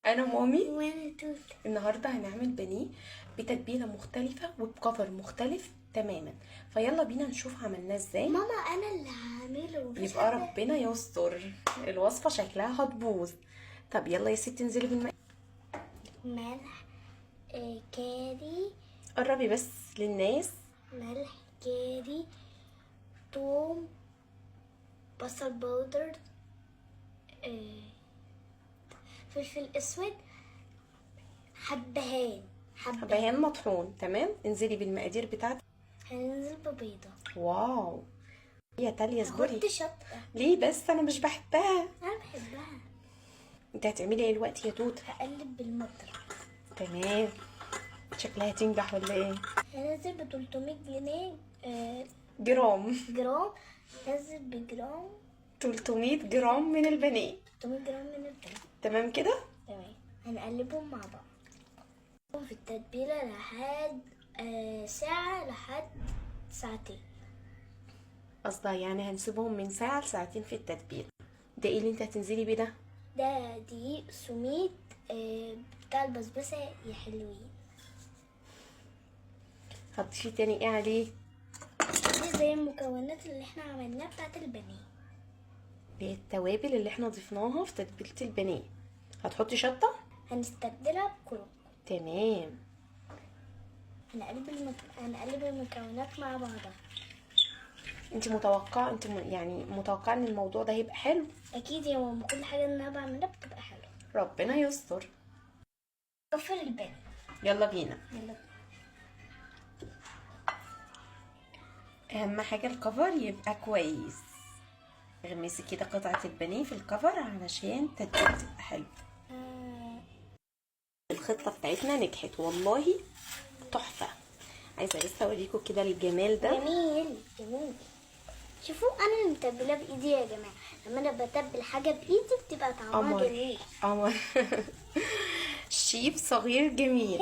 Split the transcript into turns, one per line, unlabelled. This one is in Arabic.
انا مامي.
وانا توت.
النهارده هنعمل بانيه بتتبيله مختلفه وبكفر مختلف تماما، فيلا بينا نشوف عملناه ازاي.
ماما انا اللي هعمله، مفيش
يبقى
حد.
ربنا يستر، الوصفه شكلها هتبوظ. طب يلا يا ستي انزلي بالماء.
ملح، كاري.
قربي بس للناس.
ملح، كاري، توم، بصل بودر، فلفل اسود، حبهان.
حبهان مطحون. تمام، انزلي بالمقادير بتاعتك.
هننزل ببيضة.
واو يا تاليا اصبري.
هحط شطة.
ليه بس؟ انا مش بحبها.
انا بحبها.
انت هتعملي ايه دلوقتي يا توت؟
هقلب بالمضرب.
تمام، شكلها هتنجح ولا ايه؟
هنزل ب 300 جنيه
جرام.
جرام. هنزل بجرام.
300 جرام من البانيه.
300 جرام من البيض.
تمام كده.
تمام. هنقلبهم مع بعض في التتبيلة لحد ساعة لحد ساعتين.
قصدها يعني هنسيبهم من ساعة لساعتين في التتبيل. ده ايه اللي انت هتنزلي بيه ده؟
ده دقيق سميد بتاع البسبوسة يا حلوين.
هتضيفي تاني ايه عليه؟
دي زي المكونات اللي احنا عملناها بتاعت البانيه.
دي التوابل اللي احنا ضفناها في تتبيلة البانيه. هتحطي شطة؟
هنستبدلها بكرنب.
تمام.
هنقلب المكونات مع بعضها.
انت متوقعة يعني متوقعة ان الموضوع ده هيبقى حلو؟
اكيد يا ماما، كل حاجة اللي انا بعملها بتبقى حلوة.
ربنا يستر.
كفر البانيه.
يلا بينا.
يلا.
اهم حاجة الكفر يبقى كويس. اغمسي كده قطعة البانيه في الكفر علشان تتبيلة تبقى حلوة. الخطة بتاعتنا نجحت والله، تحفة. عايزة لسه اوريكم كده الجمال ده.
جميل جميل. شوفوا انا اللي متبله بايدي يا جماعه. لما انا بتبل حاجه بايدي بتبقى طعمها
قمر
جميل.
قمر. شيف صغير جميل.